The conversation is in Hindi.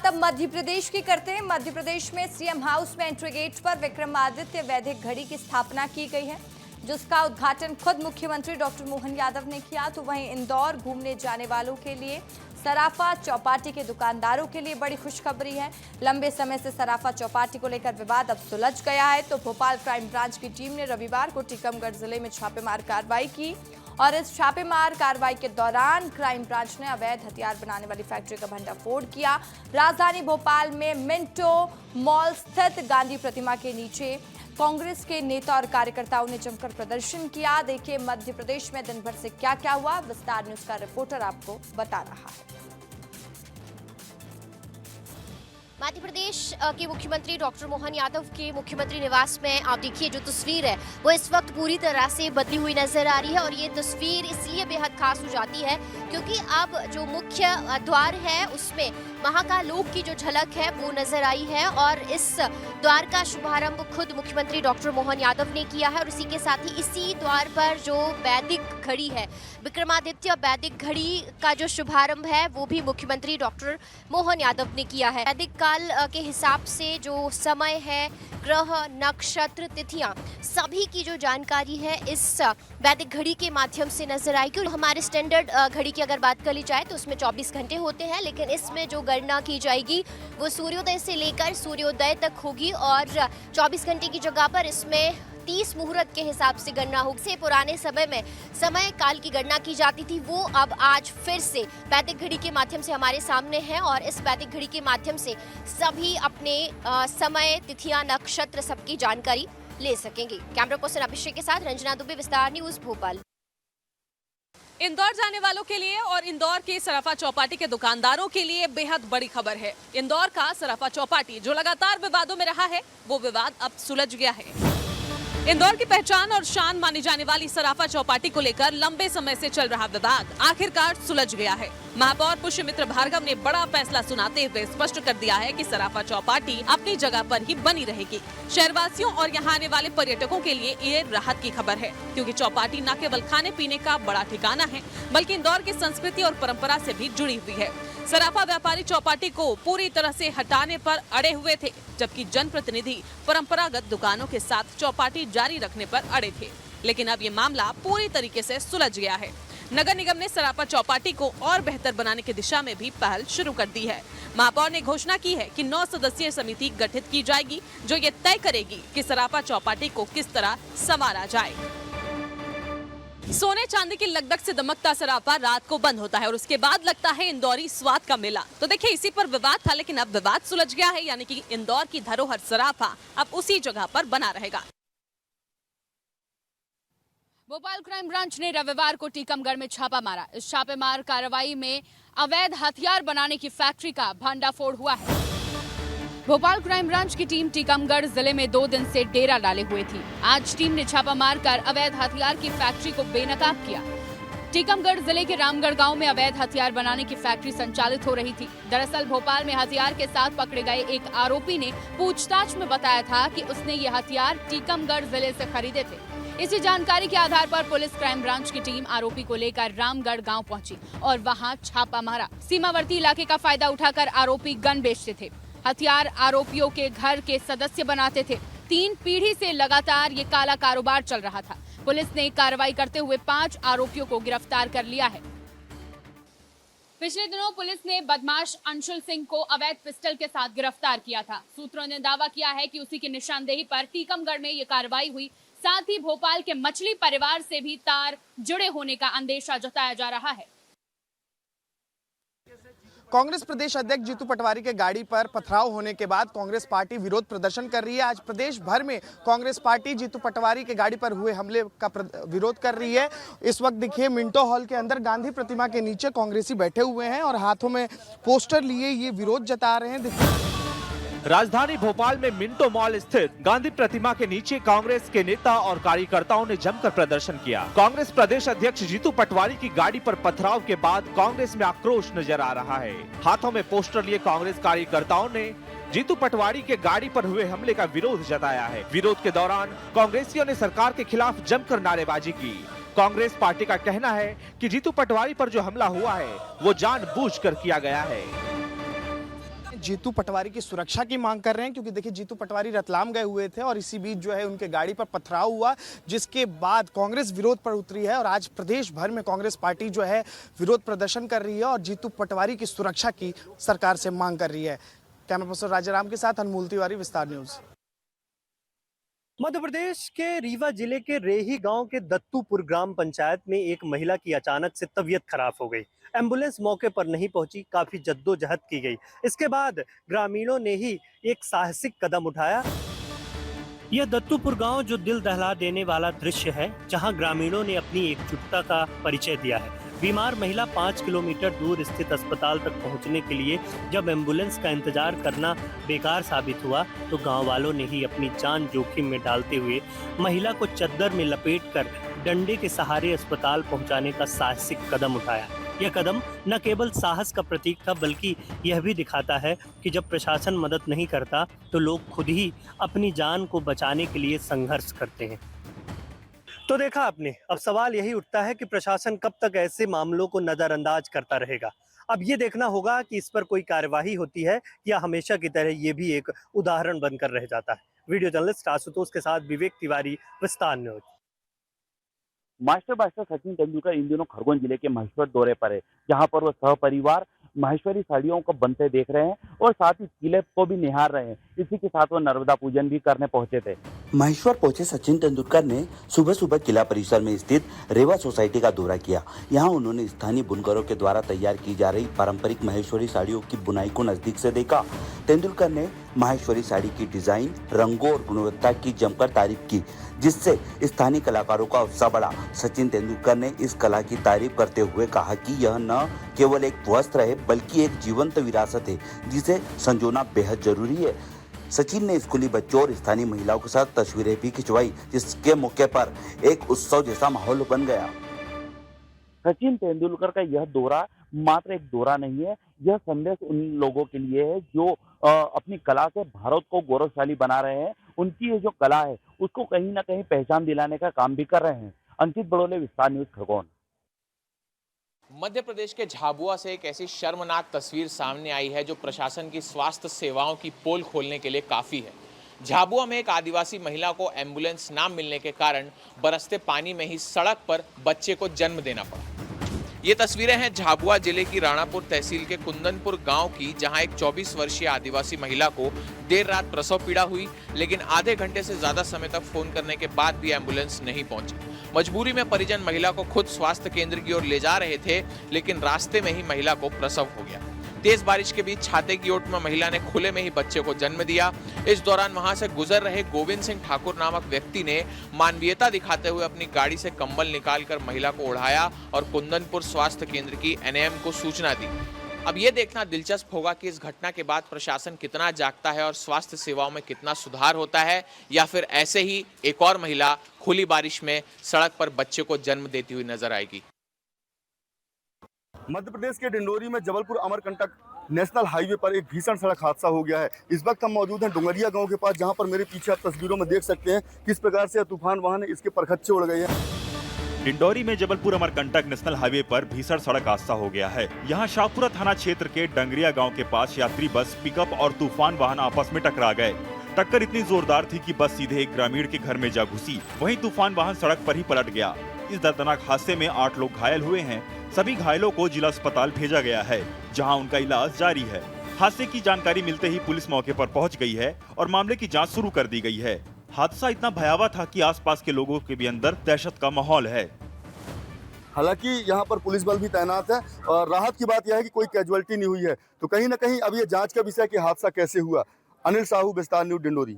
अब मध्य प्रदेश की करते हैं। मध्य प्रदेश में सीएम हाउस में एंट्री गेट पर विक्रमादित्य वैदिक घड़ी की स्थापना की गई है, जिसका उद्घाटन खुद मुख्यमंत्री डॉक्टर मोहन यादव ने किया। तो वहीं इंदौर घूमने जाने वालों के लिए, सराफा चौपाटी के दुकानदारों के लिए बड़ी खुशखबरी है। लंबे समय से सराफा चौपाटी को लेकर विवाद अब सुलझ गया है। तो भोपाल क्राइम ब्रांच की टीम ने रविवार को टीकमगढ़ जिले में छापेमार कार्रवाई की और इस छापेमार कार्रवाई के दौरान क्राइम ब्रांच ने अवैध हथियार बनाने वाली फैक्ट्री का भंडाफोड़ किया। राजधानी भोपाल में मिंटो मॉल स्थित गांधी प्रतिमा के नीचे कांग्रेस के नेता और कार्यकर्ताओं ने जमकर प्रदर्शन किया। देखिए मध्य प्रदेश में दिन भर से क्या क्या हुआ, विस्तार न्यूज का रिपोर्टर आपको बता रहा है। मध्य प्रदेश के मुख्यमंत्री डॉक्टर मोहन यादव के मुख्यमंत्री निवास में आप देखिए जो तस्वीर है वो इस वक्त पूरी तरह से बदली हुई नजर आ रही है। और ये तस्वीर इसलिए बेहद खास हो जाती है क्योंकि अब जो मुख्य द्वार है उसमें महाकालोक की जो झलक है वो नजर आई है और इस द्वार का शुभारंभ खुद मुख्यमंत्री डॉक्टर मोहन यादव ने किया है। और इसी के साथ ही इसी द्वार पर जो वैदिक घड़ी है, विक्रमादित्य वैदिक घड़ी का जो शुभारंभ है वो भी मुख्यमंत्री डॉक्टर मोहन यादव ने किया है। वैदिक काल के हिसाब से जो समय है, ग्रह, नक्षत्र, तिथियां, सभी की जो जानकारी है इस वैदिक घड़ी के माध्यम से नजर आएगी। हमारे स्टैंडर्ड घड़ी की अगर बात कर ली जाए तो उसमें 24 घंटे होते हैं, लेकिन इसमें जो गणना की जाएगी वो सूर्योदय से लेकर सूर्योदय तक होगी और 24 घंटे की जगह पर इसमें 30 मुहूर्त के हिसाब से गणना होगी। से पुराने समय में समय काल की गणना की जाती थी वो अब आज फिर से वैदिक घड़ी के माध्यम से हमारे सामने है और इस वैदिक घड़ी के माध्यम से सभी अपने समय, तिथियां, नक्षत्र सबकी जानकारी ले सकेंगे। कैमरा पर्सन अभिषेक के साथ रंजना दुबे, विस्तार न्यूज, भोपाल। इंदौर जाने वालों के लिए और इंदौर के सराफा चौपाटी के दुकानदारों के लिए बेहद बड़ी खबर है। इंदौर का सराफा चौपाटी जो लगातार विवादों में रहा है वो विवाद अब सुलझ गया है। इंदौर की पहचान और शान मानी जाने वाली सराफा चौपाटी को लेकर लंबे समय से चल रहा विवाद आखिरकार सुलझ गया है। महापौर पुष्यमित्र भार्गव ने बड़ा फैसला सुनाते हुए स्पष्ट कर दिया है कि सराफा चौपाटी अपनी जगह पर ही बनी रहेगी। शहरवासियों और यहाँ आने वाले पर्यटकों के लिए ये राहत की खबर है, क्योंकि चौपाटी न केवल खाने पीने का बड़ा ठिकाना है बल्कि इंदौर की संस्कृति और परंपरा से भी जुड़ी हुई है। सराफा व्यापारी चौपाटी को पूरी तरह से हटाने पर अड़े हुए थे, जबकि जनप्रतिनिधि परंपरागत दुकानों के साथ चौपाटी जारी रखने पर अड़े थे। लेकिन अब ये मामला पूरी तरीके से सुलझ गया है। नगर निगम ने सराफा चौपाटी को और बेहतर बनाने की दिशा में भी पहल शुरू कर दी है। महापौर ने घोषणा की है कि 9 सदस्यीय समिति गठित की जाएगी जो ये तय करेगी कि सराफा चौपाटी को किस तरह संवारा जाए। सोने चांदी की लगधक से दमकता सराफा रात को बंद होता है और उसके बाद लगता है इंदौरी स्वाद का मेला। तो देखिए इसी पर विवाद था, लेकिन अब विवाद सुलझ गया है, यानी कि इंदौर की धरोहर सराफा अब उसी जगह पर बना रहेगा। भोपाल क्राइम ब्रांच ने रविवार को टीकमगढ़ में छापा मारा। इस छापेमार कार्रवाई में अवैध हथियार बनाने की फैक्ट्री का भंडाफोड़ हुआ है। भोपाल क्राइम ब्रांच की टीम टीकमगढ़ जिले में 2 दिन से डेरा डाले हुए थी। आज टीम ने छापा मारकर अवैध हथियार की फैक्ट्री को बेनकाब किया। टीकमगढ़ जिले के रामगढ़ गांव में अवैध हथियार बनाने की फैक्ट्री संचालित हो रही थी। दरअसल भोपाल में हथियार के साथ पकड़े गए एक आरोपी ने पूछताछ में बताया था कि उसने ये हथियार टीकमगढ़ जिले से खरीदे थे। इसी जानकारी के आधार पर पुलिस क्राइम ब्रांच की टीम आरोपी को लेकर रामगढ़ गांव पहुंची और वहां छापा मारा। सीमावर्ती इलाके का फायदा उठाकर आरोपी गन बेचते थे। हथियार आरोपियों के घर के सदस्य बनाते थे। 3 पीढ़ी से लगातार ये काला कारोबार चल रहा था। पुलिस ने कार्रवाई करते हुए 5 आरोपियों को गिरफ्तार कर लिया है। पिछले दिनों पुलिस ने बदमाश अंशुल सिंह को अवैध पिस्टल के साथ गिरफ्तार किया था। सूत्रों ने दावा किया है कि उसी की निशानदेही पर टीकमगढ़ में ये कार्रवाई हुई। साथ ही भोपाल के मछली परिवार से भी तार जुड़े होने का अंदेशा जताया जा रहा है। कांग्रेस प्रदेश अध्यक्ष जीतू पटवारी के गाड़ी पर पथराव होने के बाद कांग्रेस पार्टी विरोध प्रदर्शन कर रही है। आज प्रदेश भर में कांग्रेस पार्टी जीतू पटवारी के गाड़ी पर हुए हमले का विरोध कर रही है। इस वक्त देखिए मिंटो हॉल के अंदर गांधी प्रतिमा के नीचे कांग्रेसी बैठे हुए हैं और हाथों में पोस्टर लिए ये विरोध जता रहे हैं। राजधानी भोपाल में मिंटो मॉल स्थित गांधी प्रतिमा के नीचे कांग्रेस के नेता और कार्यकर्ताओं ने जमकर प्रदर्शन किया। कांग्रेस प्रदेश अध्यक्ष जीतू पटवारी की गाड़ी पर पथराव के बाद कांग्रेस में आक्रोश नजर आ रहा है। हाथों में पोस्टर लिए कांग्रेस कार्यकर्ताओं ने जीतू पटवारी के गाड़ी पर हुए हमले का विरोध जताया है। विरोध के दौरान कांग्रेसियों ने सरकार के खिलाफ जमकर नारेबाजी की। कांग्रेस पार्टी का कहना है कि जीतू पटवारी पर जो हमला हुआ है वो जानबूझकर किया गया है। जीतू पटवारी की सुरक्षा की मांग कर रहे हैं, क्योंकि देखिए जीतू पटवारी रतलाम गए हुए थे और इसी बीच जो है उनके गाड़ी पर पथराव हुआ, जिसके बाद कांग्रेस विरोध पर उतरी है और आज प्रदेश भर में कांग्रेस पार्टी जो है विरोध प्रदर्शन कर रही है और जीतू पटवारी की सुरक्षा की सरकार से मांग कर रही है। कैमरा पर्सन राजाराम के साथ अनमोल तिवारी, विस्तार न्यूज। मध्य प्रदेश के रीवा जिले के रेही गांव के दत्तूपुर ग्राम पंचायत में एक महिला की अचानक से तबीयत खराब हो गई। एम्बुलेंस मौके पर नहीं पहुंची, काफी जद्दोजहद की गई। इसके बाद ग्रामीणों ने ही एक साहसिक कदम उठाया। यह दत्तूपुर गांव जो दिल दहला देने वाला दृश्य है, जहां ग्रामीणों ने अपनी एकजुटता का परिचय दिया है। बीमार महिला 5 किलोमीटर दूर स्थित अस्पताल तक पहुंचने के लिए जब एम्बुलेंस का इंतजार करना बेकार साबित हुआ, तो गांव वालों ने ही अपनी जान जोखिम में डालते हुए महिला को चद्दर में लपेटकर डंडे के सहारे अस्पताल पहुंचाने का साहसिक कदम उठाया। यह कदम न केवल साहस का प्रतीक था, बल्कि यह भी दिखाता है कि जब प्रशासन मदद नहीं करता तो लोग खुद ही अपनी जान को बचाने के लिए संघर्ष करते हैं। तो देखा आपने, अब सवाल यही उठता है कि प्रशासन कब तक ऐसे मामलों को नजरअंदाज करता रहेगा। अब ये देखना होगा कि इस पर कोई कार्यवाही होती है या हमेशा की तरह ये भी एक उदाहरण बनकर रह जाता है। वीडियो जर्नलिस्ट आशुतोष के साथ Vivek Tiwari, Vistaar news. Master blaster Sachin Tendulkar इन दिनों खरगोन जिले के महेश्वर दौरे पर है, जहां पर वो सहपरिवार माहेश्वरी साड़ियों को बनते देख रहे हैं और साथ ही किले को भी निहार रहे हैं। इसी के साथ वो नर्मदा पूजन भी करने पहुंचे थे। महेश्वर पहुंचे सचिन तेंदुलकर ने सुबह सुबह किला परिसर में स्थित रेवा सोसाइटी का दौरा किया। यहां उन्होंने स्थानीय बुनकरों के द्वारा तैयार की जा रही पारंपरिक माहेश्वरी साड़ियों की बुनाई को नजदीक से देखा। तेंदुलकर ने माहेश्वरी साड़ी की डिजाइन, रंगों और गुणवत्ता की जमकर तारीफ की, जिससे स्थानीय कलाकारों का उत्साह बढ़ा। सचिन तेंदुलकर ने इस कला की तारीफ करते हुए कहा कि यह न केवल एक वस्त्र है, बल्कि एक जीवंत विरासत है, जिसे संजोना बेहद जरूरी है। सचिन ने स्कूली बच्चों और स्थानीय महिलाओं के साथ तस्वीरें भी खिंचवाई, जिसके मौके पर एक उत्सव जैसा माहौल बन गया। सचिन तेंदुलकर का यह दौरा मात्र एक दौरा नहीं है, यह संदेश उन लोगों के लिए है जो अपनी कला से भारत को गौरवशाली बना रहे हैं। उनकी ये जो कला है उसको कहीं ना कहीं पहचान दिलाने का काम भी कर रहे हैं। अंकित बड़ोले, विस्तार न्यूज, खरगोन। मध्य प्रदेश के झाबुआ से एक ऐसी शर्मनाक तस्वीर सामने आई है जो प्रशासन की स्वास्थ्य सेवाओं की पोल खोलने के लिए काफी है। झाबुआ में एक आदिवासी महिला को एम्बुलेंस ना मिलने के कारण बरसते पानी में ही सड़क पर बच्चे को जन्म देना पड़ा। ये तस्वीरें हैं झाबुआ जिले की राणापुर तहसील के कुंदनपुर गांव की, जहां एक 24 वर्षीय आदिवासी महिला को देर रात प्रसव पीड़ा हुई, लेकिन आधे घंटे से ज्यादा समय तक फोन करने के बाद भी एम्बुलेंस नहीं पहुंची। मजबूरी में परिजन महिला को खुद स्वास्थ्य केंद्र की ओर ले जा रहे थे, लेकिन रास्ते में ही महिला को प्रसव हो गया। तेज बारिश के बीच छाते की ओट में महिला ने खुले में ही बच्चे को जन्म दिया। इस दौरान वहां से गुजर रहे गोविंद सिंह ठाकुर नामक व्यक्ति ने मानवीयता दिखाते हुए अपनी गाड़ी से कंबल निकालकर महिला को ओढ़ाया और कुंदनपुर स्वास्थ्य केंद्र की एनएम को सूचना दी। अब ये देखना दिलचस्प होगा कि इस घटना के बाद प्रशासन कितना जागता है और स्वास्थ्य सेवाओं में कितना सुधार होता है, या फिर ऐसे ही एक और महिला खुली बारिश में सड़क पर बच्चे को जन्म देती हुई नजर आएगी। मध्य प्रदेश के डिंडोरी में जबलपुर अमरकंटक नेशनल हाईवे पर एक भीषण सड़क हादसा हो गया है। इस वक्त हम मौजूद हैं डुंगरिया गांव के पास, जहां पर मेरे पीछे आप तस्वीरों में देख सकते हैं किस प्रकार से तूफान वाहन इसके परखच्चे उड़ गए हैं। डिंडोरी में जबलपुर अमरकंटक नेशनल हाईवे पर भीषण सड़क हादसा हो गया है। यहां शाहपुरा थाना क्षेत्र के डंगरिया गांव के पास यात्री बस, पिकअप और तूफान वाहन आपस में टकरा गए। टक्कर इतनी जोरदार थी कि बस सीधे एक ग्रामीण के घर में जा घुसी। वहीं तूफान वाहन सड़क पर ही पलट गया। इस दर्दनाक हादसे में 8 लोग घायल हुए हैं। सभी घायलों को जिला अस्पताल भेजा गया है, जहां उनका इलाज जारी है। हादसे की जानकारी मिलते ही पुलिस मौके पर पहुंच गई है और मामले की जांच शुरू कर दी गई है। हादसा इतना भयावह था कि आसपास के लोगों के भी अंदर दहशत का माहौल है। हालांकि यहाँ पर पुलिस बल भी तैनात है और राहत की बात यह है कि कोई कैजुअलिटी नहीं हुई है। तो कहीं ना कहीं अब ये जांच का विषय कि हादसा कैसे हुआ। अनिल साहू, विस्तार न्यूज, डिंडोरी।